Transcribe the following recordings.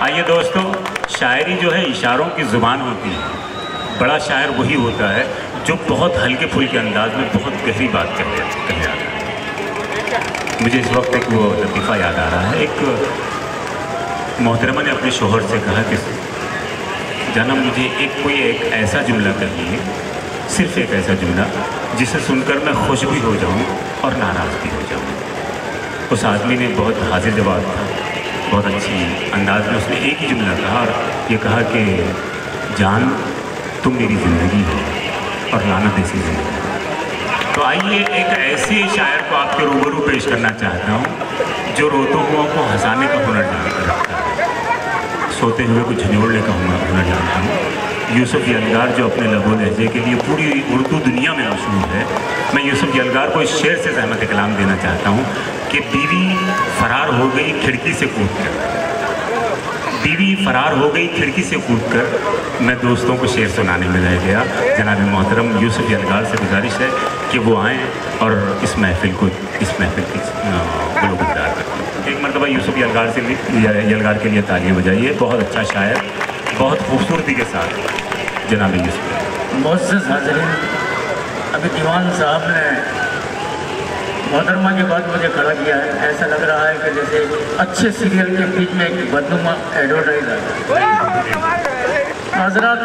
आइए दोस्तों, शायरी जो है इशारों की ज़ुबान होती है। बड़ा शायर वही होता है जो बहुत हल्के फुल्के अंदाज में बहुत गहरी बात कह जाता है। मुझे इस वक्त एक वो लतीफ़ा याद आ रहा है। एक मोहतरमा ने अपने शोहर से कहा कि जाना मुझे कोई एक ऐसा जुमला कहिए, सिर्फ एक ऐसा जुमला जिसे सुनकर मैं खुश भी हो जाऊं और नाराज़ भी हो जाऊं। उस आदमी ने बहुत हाजिर जवाब था, बहुत अच्छी अंदाज में उसने एक ही जुमला कहा और ये कहा कि जान तुम मेरी ज़िंदगी हो और लानत ऐसी ज़िंदगी। तो आइए एक ऐसे शायर को आपके रूबरू पेश करना चाहता हूँ जो रोतों हुआ को हंसाने का हुनर रखता है, सोते हुए को झंझोड़ने का हुनर जानता हूँ। यूसुफ यलगार जो अपने लबो लहजे के लिए पूरी उर्दू दुनिया में मशहूर है। मैं यूसुफ यलगार को इस शेर से ज़हमत कलाम देना चाहता हूँ कि बीवी फरार हो गई खिड़की से कूदकर, बीवी फरार हो गई खिड़की से कूदकर, मैं दोस्तों को शेर सुनाने में रह गया। जनाब मोहतरम यूसुफ यलगार से गुजारिश है कि वो आएँ और इस महफिल की गुलगुजार करें। एक मरतबा यूसुफ यलगार के लिए तालियां बजाइए। बहुत अच्छा शायर, बहुत खूबसूरती के साथ जनाब यूसुफ। मुअज़्ज़ज़ हाज़रीन, अभी दीवान साहब ने मोहतरमा के बाद मुझे खड़ा किया है। ऐसा लग रहा है कि जैसे अच्छे सीरियल के बीच में एक बदनुमा एडवर्टाइज है। हज़रात,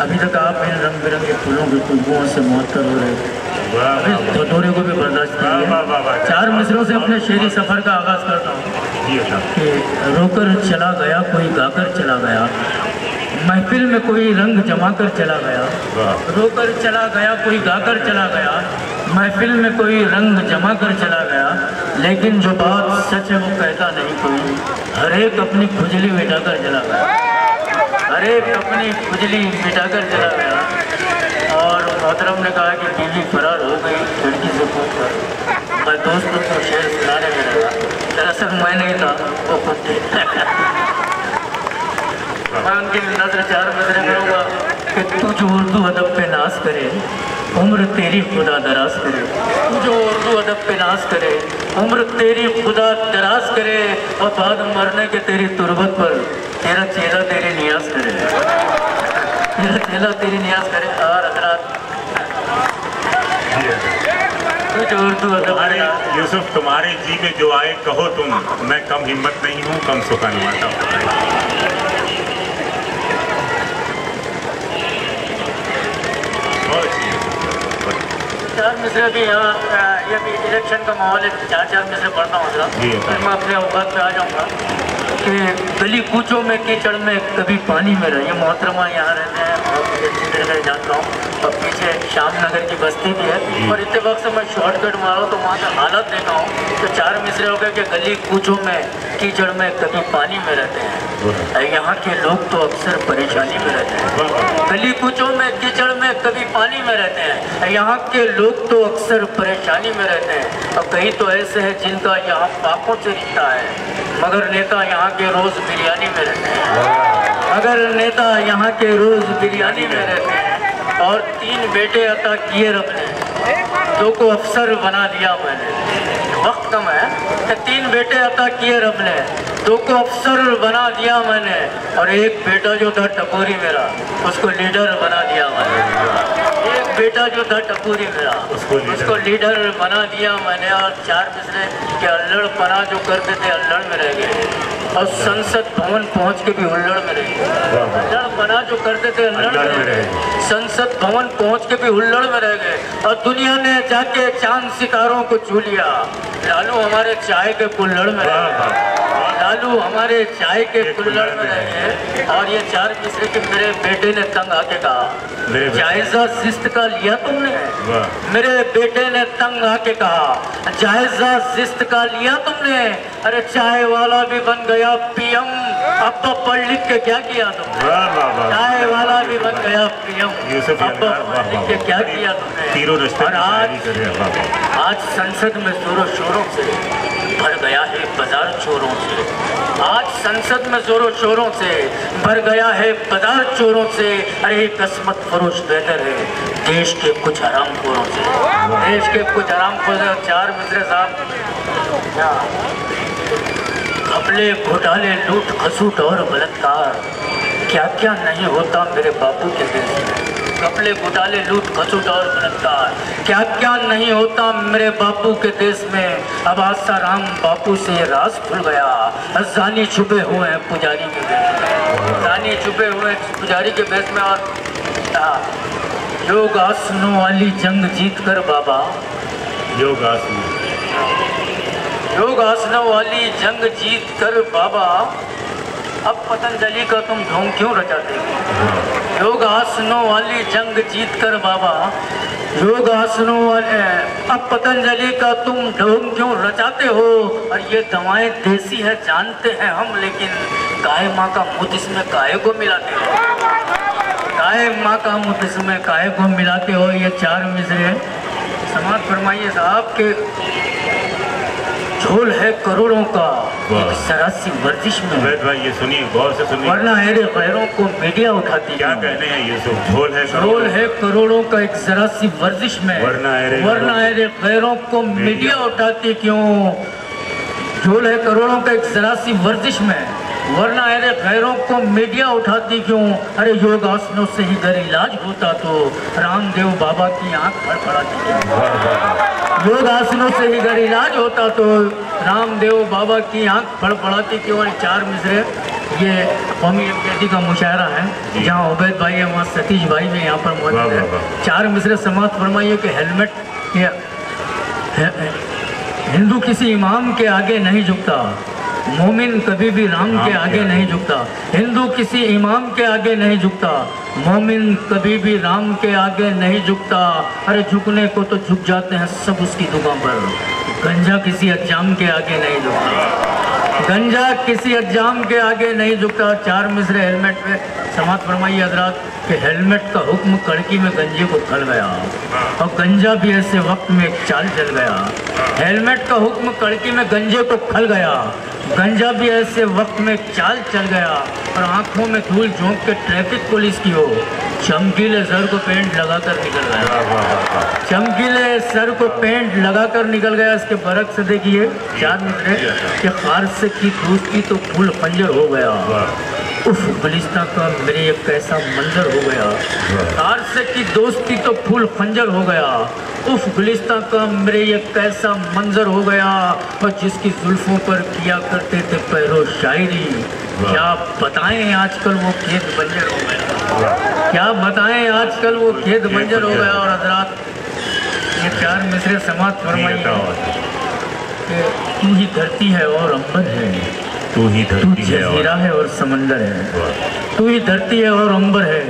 अभी तक आप इन रंग बिरंगे फूलों की खुशबुओं से मुअत्तर हो रहे थे। अभी धतूरे को भी बर्दाश्त नहीं है। 4 मिसरों से अपने शेरी सफ़र का आगाज़ करता हूँ कि रोकर चला गया कोई गाकर चला गया, महफिल में कोई रंग जमा कर चला गया। रोकर चला गया कोई गाकर चला गया, महफिल में कोई रंग जमा कर चला गया, लेकिन जो बात सच है वो कहता नहीं कोई, हर एक अपनी खुजली मिटाकर चला गया, हर एक अपनी खुजली मिटाकर चला गया। और मोहतरम ने कहा कि बीवी फरार हो गई खिड़की से कूदकर। मैं दोस्तों को शेर सुनाने में लगा, दरअसल मैं नहीं था, वो खुद थे। मैं उनकी नजर 4 नजरें करूँगा कि तू जो उर्दू अदब पे नाज करे, उम्र तेरी खुदा दराज करे। तू जो उर्दू अदब पे नाज करे, उम्र तेरी खुदा दराज करे, और बाद मरने के तेरी तुरबत पर तेरा चेहरा तेरी नियाज करे, तेरा चेहरा तेरी नियाज करे। और हज़रात, तू जो उर्दू अदब यूसुफ, तुम्हारे जी में जो आए कहो तुम, मैं कम हिम्मत नहीं हूँ, कम सुखानुमाता हूँ। 4 मिसरे भी यहाँ, ये भी इलेक्शन का माहौल है, 4 मिसरे पढ़ता हूँ हज़रात, फिर मैं अपने औकात पे आ जाऊँगा। कि गली कूचों में कीचड़ में कभी पानी में रहे। ये मोहतरमा यहाँ रहते हैं और मुझे अच्छी तरह से जानता हूँ, और पीछे श्याम नगर की बस्ती भी है। और इतने वक्त से मैं शॉर्टकट मारा हूँ तो वहाँ का हालत देखा हूँ। तो 4 मिसरे हो गए कि गली कूचों में कीचड़ में कभी पानी में रहते हैं, यहाँ के लोग तो अक्सर परेशानी में रहते हैं। गली कूचों में कीचड़ में कभी पानी में रहते हैं, यहाँ के लोग तो अक्सर परेशानी में रहते हैं। और कई तो ऐसे हैं जिनका यहाँ पापों से रिश्ता है, मगर नेता यहाँ के रोज़ बिरयानी में रहते हैं, मगर नेता यहाँ के रोज़ बिरयानी में रहते हैं। और 3 बेटे अता किए रब ने, 2 को अफसर बना दिया मैंने। वक्त कम है। 3 बेटे अता किए रब ने, 2 को अफसर बना दिया मैंने, और एक बेटा जो था टकोरी मेरा, उसको लीडर बना दिया मैंने। एक बेटा जो था टकोरी मेरा, उसको लीडर बना दिया मैंने। और 4 मिसरे के अल्लड़ पना जो करते थे अल्लड़ में रह गए, और संसद भवन पहुंच के भी उल्लड़ में रह गए। अल्लड़ पना जो करते थे अल्लड़ में रह गए, संसद भवन पहुंच के भी उल्लड़ में रह गए। और दुनिया ने जाके चांद सितारों को छू लिया, लालू हमारे चाय के कुल्हड़ में रह गए, लालू हमारे चाय के कुल्हड़ में रह गए। और ये 4 मिसरे के मेरे बेटे ने तंग आके कहा, जायजा जिस्त का लिया तुमने? मेरे बेटे ने तंग आके कहा, जायजा जिस्त का लिया तुमने? अरे चाय वाला भी बन गया पीएम, अब तो पढ़ लिख के क्या किया तुमने? चाय वाला भी बन गया पीएम, अब तो पढ़ लिख के क्या किया तुमने? और आज संसद में जोरों शोरों से भर गया है बाजार चोरों से, आज संसद में जोरों शोरों से भर गया है बाजार चोरों से। अरे किस्मत फरोश बेहतर है देश के कुछ हरामखोरों से, देश के कुछ हरामखोरों से। 4 मिसरे साहब घपले घोटाले लूट खसूट और बलात्कार, क्या क्या नहीं होता मेरे बापू के देश में। घपले घोटाले लूट खसूट और बलात्कार, क्या क्या नहीं होता मेरे बापू के देश में। अब आसाराम बापू से ये राज खुल गया, जानी छुपे हुए हैं पुजारी के बेस में, जानी छुपे हुए हैं पुजारी के बेस में। और योगासनों वाली जंग जीत कर बाबा, योगासनों वाली जंग जीत कर बाबा, अब पतंजलि का तुम ढोंग क्यों रचाते हो। योगासनों वाली जंग जीत कर बाबा, योगासनों वाले, अब पतंजलि का तुम ढोंग क्यों रचाते हो। और ये दवाएं देसी है जानते हैं हम, लेकिन गाय माँ का मुँह इसमें काहे को मिलाते हो, गाय माँ का मुँह इसमें काहे को मिलाते हो। ये चार मिसरे समाप्त फरमाइए साहब के झोल है करोड़ों का, सरासी वर्जिश में। भाई ये सुनिए, गौर से सुनिए, वरना है खैरों को मीडिया उठाती। क्या कहने हैं ये सब। झोल है करोड़ों का एक सरासी वर्जिश में, वरना है खैरों को मीडिया उठाती क्यों। झोल है करोड़ों का एक सरासी वर्जिश में, वरना अरे खैरों को मीडिया उठाती क्यों। अरे योगासनों से ही अगर इलाज होता तो रामदेव बाबा की आंख फड़फड़ाती क्यों। योगासनों से ही अगर इलाज होता तो रामदेव बाबा की आंख फड़फड़ाती क्यों। और चार मिसरे ये कौमी यकजहती का मुशायरा है, जहाँ उबैद भाई है वहाँ सतीश भाई भी यहाँ पर मौजूद है। चार मिसरे समाप्त फरमाइए कि हेलमेट हिंदू किसी इमाम के आगे नहीं झुकता, मोमिन कभी भी राम के आगे नहीं झुकता। हिंदू किसी इमाम के आगे नहीं झुकता, मोमिन कभी भी राम के आगे नहीं झुकता। अरे झुकने को तो झुक जाते हैं सब उसकी दुकान पर, गंजा किसी अज्जाम के आगे नहीं झुकता, गंजा किसी अज्जाम के आगे नहीं झुकता। चार मिसरे हेलमेट पे समाप्त फरमाइए हजरात कि हेलमेट का हुक्म कड़की में गंजे को खल गया, और गंजा भी ऐसे वक्त में एक चाल चल गया। हेलमेट का हुक्म कड़की में गंजे को खल गया, गंजा भी ऐसे वक्त में चाल चल गया। और आंखों में धूल झोंक के ट्रैफिक पुलिस की हो, चमकीले सर को पेंट लगाकर निकल गया, चमकीले सर को पेंट लगाकर निकल गया। इसके बरक से देखिए चार मिसरे कि फारस की दोस्ती तो फूल खंजर हो गया, उफ गुलिस्तां का मेरे एक कैसा मंजर हो गया। फारस की दोस्ती तो फूल खंजर हो गया, उफ गुलिस्तां का मेरे एक कैसा मंजर हो गया। और जिसकी जुल्फों पर किया करते थे पैरो शायरी, क्या बताएं आजकल वो खेत बंजर हो गया, क्या बताएं आजकल वो खेत बंजर हो गया। और हजरात ये चार मिसरे समाप्त फरमाइए कि तू ही धरती है और अंबर है, तू ही धरती है और समंदर है, तू ही धरती है और अंबर है,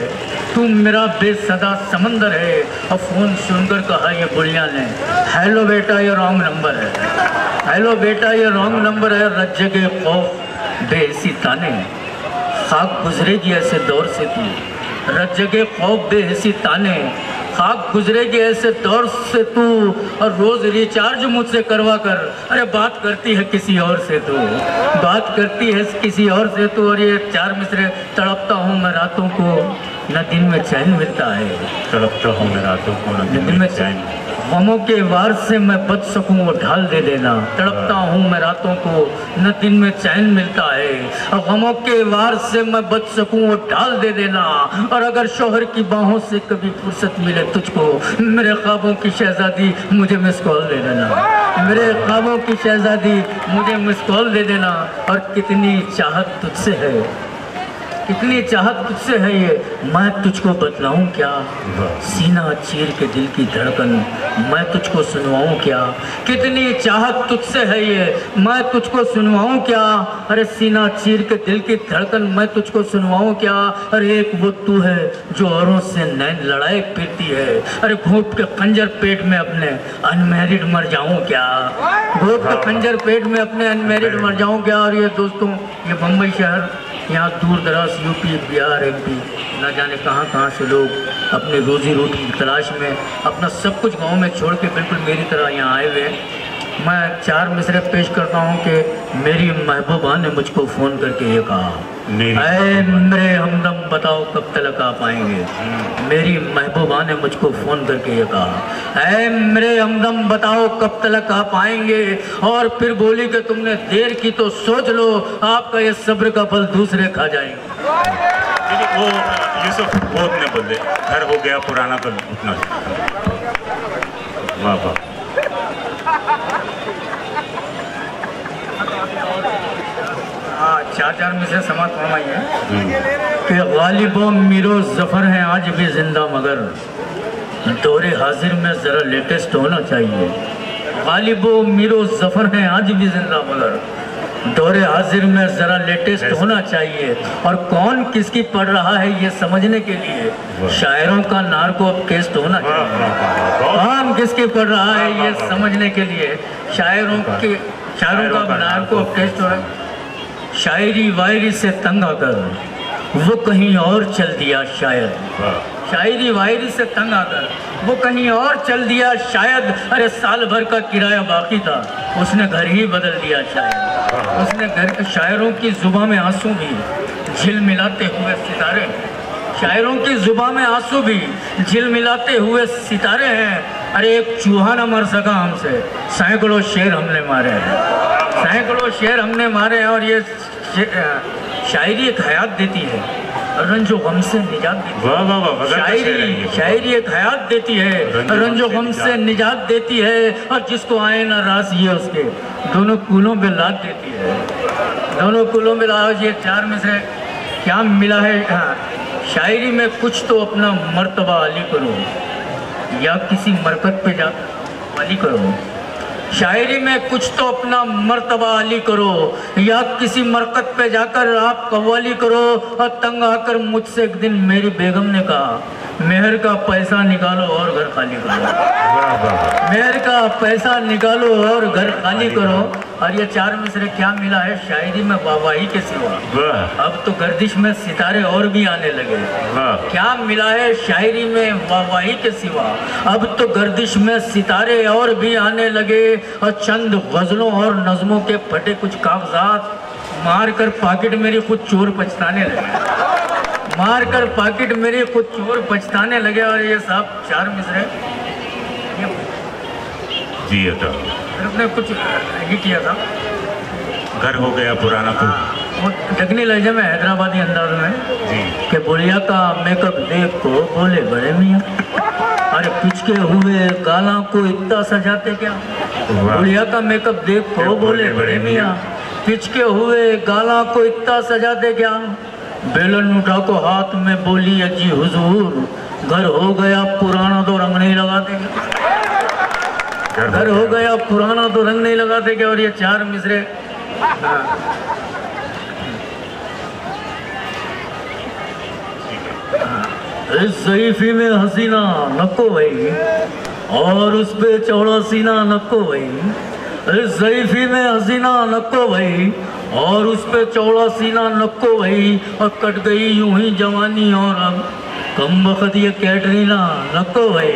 तू मेरा बेसदा समंदर है। और फोन सुनकर कहा ये बुढ़िया ने, हेलो बेटा ये रॉन्ग नंबर है, हेलो बेटा ये रॉन्ग नंबर है। रज्जे के खौफ बेहसी ताने, खाक गुजरेगी ऐसे दौर से तू, रज्जे के खौफ बेहसी ताने, खाक गुजरेगी ऐसे दौर से तू। और रोज रिचार्ज मुझसे करवा कर, अरे बात करती है किसी और से तू, बात करती है किसी और से तू। और ये चार मिसरे तड़पता हूँ मैं रातों को, न दिन में चैन मिलता है, तड़पता हूँ मैं रातों को न दिन में चैन। गमों के वार से मैं बच सकूं वो ढाल दे देना, तड़पता हूँ मैं रातों को न दिन में चैन मिलता है। और गमों के वार से मैं बच सकूं वो ढाल दे देना। और अगर शोहर की बाहों से कभी फुर्सत मिले तुझको, मेरे ख्वाबों की शहजादी मुझे मिस कॉल दे देना, मेरे ख्वाबों की शहजादी मुझे मिस कॉल दे देना। और कितनी चाहत तुझसे है, कितनी चाहत तुझसे है ये मैं तुझको बतलाऊं क्या, सीना चीर के दिल की धड़कन मैं तुझको सुनवाऊं क्या। कितनी चाहत तुझसे है ये मैं तुझको सुनवाऊं क्या। अरे सीना चीर के दिल की धड़कन मैं तुझको सुनवाऊं क्या। अरे एक वो तू है जो औरों से नैन लड़ाई फिरती है, अरे घोट के खंजर पेट में अपने अनमैरिड मर जाऊं क्या, घोट के खंजर पेट में अपने अनमैरिड मर जाऊं क्या। और ये दोस्तों ये बम्बई शहर, यहाँ दूर दराज यूपी बिहार एमपी न जाने कहाँ से लोग अपने रोजी रोटी की तलाश में अपना सब कुछ गांव में छोड़ के बिल्कुल मेरी तरह यहाँ आए हुए हैं। मैं 4 मिसरे पेश करता हूँ कि मेरी महबूबा ने मुझको फ़ोन करके ये कहा, ऐ मेरे हमदम बताओ कब तलक आ पाएंगे। मेरी महबूबा ने मुझको फ़ोन करके ये कहा, ऐ मेरे हमदम बताओ कब तलक आ पाएंगे। और फिर बोली कि तुमने देर की तो सोच लो, आपका ये सब्र का फल दूसरे खा जाएंगे। वो यूसुफ वो ने बोले, घर हो गया पुराना तो उतना। वाह वाह। हाँ, 4 में से समात फरमाइए कि गालिबो मीरो जफर हैं आज भी जिंदा, मगर दौरे हाजिर में ज़रा लेटेस्ट होना चाहिए। गालिबो मीरो जफर हैं आज भी जिंदा, मगर दौरे हाजिर में ज़रा लेटेस्ट होना चाहिए। और कौन किसकी पढ़ रहा है ये समझने के लिए शायरों का नार्को अब टेस्ट होना चाहिए। कौन किसकी पढ़ रहा है ये समझने के लिए शायरों का नार्को अब टेस्ट हो रहा है। शायरी वायरी से तंग आकर वो कहीं और चल दिया शायद, शायरी वायरी से तंग आकर वो कहीं और चल दिया शायद। अरे साल भर का किराया बाकी था, उसने घर ही बदल दिया शायद। उसने घर शायरों की जुबां में आंसू भी झिलमिलाते हुए सितारे, शायरों की जुबां में आंसू भी झिलमिलाते हुए सितारे हैं। अरे एक चूहा ना मर सका हमसे, सैकड़ों शेर हमने मारे हैं, सैकड़ों शेर हमने मारे हैं। और ये शायरी एक हयात देती है, रंजो गम से निजात देती है। शायरी एक हयात देती है, रंजो गम से निजात देती है। और जिसको आए ना रास ये उसके दोनों कूलों पे लाद देती है, दोनों कूलों पे लाद। ये 4 में से क्या मिला है? हाँ, शायरी में कुछ तो अपना मर्तबा अली करो या किसी मरकत पे जा वाली करो। शायरी में कुछ तो अपना मर्तबा अली करो या किसी मरकत पे जाकर आप कव्वाली करो। और तंग आकर मुझसे एक दिन मेरी बेगम ने कहा, मेहर का पैसा निकालो और घर खाली करो। मेहर का पैसा निकालो और घर खाली करो। और ये 4 में से क्या मिला है? शायरी में वाहवाही के सिवा अब तो गर्दिश में सितारे और भी आने लगे। क्या मिला है? शायरी में वाहवाही के सिवा अब तो गर्दिश में सितारे और भी आने लगे। और चंद गजलों और नज़मों के फटे कुछ कागजात मार कर पॉकेट मेरी खुद चोर पछताने लगे, मार कर पॉकेट मेरी खुद चोर पछताने लगे। और ये साहब 4 मिसरे जी उसने कुछ ये किया था, घर हो गया पुराना तो वो दक्षिणी लहजे में हैदराबादी अंदाज में कि बुढ़िया का मेकअप देख को बोले बड़े मियाँ, अरे पिचके हुए गाला को इतना सजाते क्या। बुढ़िया का मेकअप देख को बोले बड़े मियाँ, पिचके हुए गाला को इतना सजाते क्या। बेलन उठा को हाथ में बोली अजी हुजूर, घर हो गया पुराना तो रंग नहीं लगाते क्या, घर हो गया पुराना तो रंग नहीं लगाते क्या। और ये 4 मिसरे इस ज़ईफ़ी में हसीना नको भाई और उस पे चौड़ा सीना नको भाई। इस ज़ईफ़ी में हसीना नको भाई और उस पे चौड़ा सीना नको भाई। और कट गई यूं ही जवानी और अब कम वक्त ये कैटरीना नको भाई,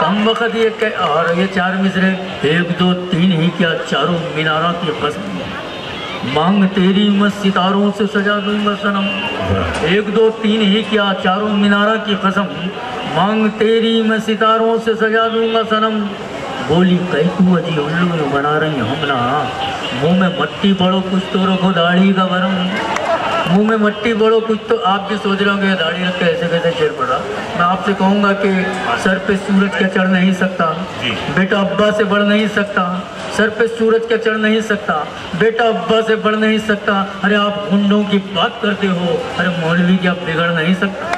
कम वक्त ये और ये 4 मिसरे 1 2 3 ही क्या चारों मीनारा की कसम, मांग तेरी मैं सितारों से सजा दूंगा सनम। 1 2 3 ही क्या चारों मीनारा की कसम, मांग तेरी मैं सितारों से सजा दूंगा सनम। बोली कई तू अजी उल्लू बना रही हमला, मुंह में मट्टी पड़ो कुछ तो रखो दाढ़ी का भरम, मुंह में मट्टी पड़ो कुछ तो। आप भी सोच रहे होंगे दाढ़ी रख के ऐसे कैसे शेर पड़ा। मैं आपसे कहूँगा कि सर पे सूरज क्या चढ़ नहीं सकता, बेटा अब्बा से बढ़ नहीं सकता। सर पे सूरज क्या चढ़ नहीं सकता, बेटा अब्बा से बढ़ नहीं सकता। अरे आप गुंडों की बात करते हो, अरे मौलवी क्या बिगड़ नहीं सकता,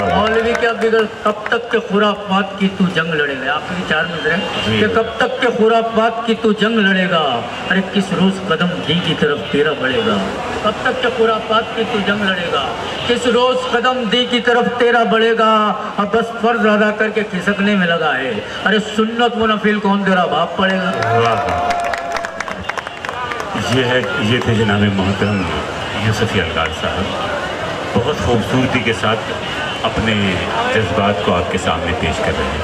मौलवी क्या बिगड़। कब तक के खुराफात की तू जंग लड़ेगा। आपकी 4 मिसरे कि कब तक के खुराफात की तू जंग लड़ेगा। अरे किस रोज कदम दी की तरफ तेरा बढ़ेगा, कब तक के खुराफात की तू जंग लड़ेगा, किस रोज कदम दी की तरफ तेरा बढ़ेगा। अब बस फर्ज अदा करके खिसकने में लगा है, अरे सुन्नत मुनफिल कौन तेरा बाप पड़ेगा। ये थे जनाब मोहतरम यूसुफ अलगार साहब, बहुत खूबसूरती के साथ अपने जज्बात को आपके सामने पेश कर रहे हैं।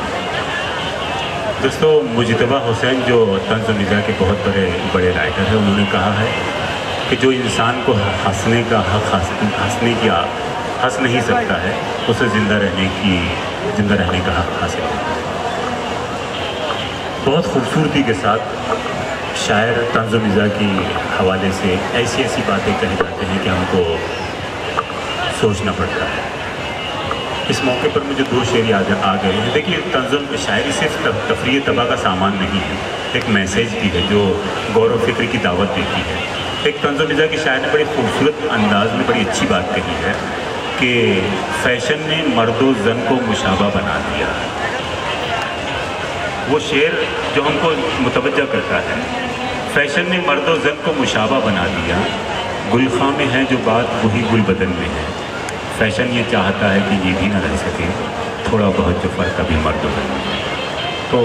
दोस्तों, मुजतबा हुसैन जो तंज़ मिज़ाज के बहुत बड़े राइटर हैं, उन्होंने कहा है कि जो इंसान को हंसने का हक हंस नहीं सकता है, उसे ज़िंदा रहने का हक हासिल है। बहुत खूबसूरती के साथ शायर तंज़ मिज़ाज के हवाले से ऐसी बातें कहे जाते हैं कि हमको सोचना पड़ता है। इस मौके पर मुझे दो शेर याद आ गए हैं। देखिए, तंज़ शायरी सिर्फ तफरीह तबाह का सामान नहीं है, एक मैसेज भी है जो गौर व फिक्र की दावत देती है। एक तंज़ मिज़ाज के शायर ने बड़ी खूबसूरत अंदाज में बड़ी अच्छी बात कही है कि फ़ैशन ने मर्द व ज़न को मुशाबा बना दिया। वो शेर जो हमको मुतवज्जा करता है, फ़ैशन ने मर्द व ज़न को मुशाबा बना दिया, गुलखां में है जो बात वही गुल बदन में है। फ़ैशन ये चाहता है कि ये भी ना रह सके, थोड़ा बहुत जो फ़र्क अभी मर्द व ज़न में। तो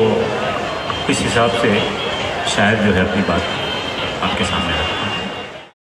इस हिसाब से शायद जो है अपनी बात आपके सामने रखता है।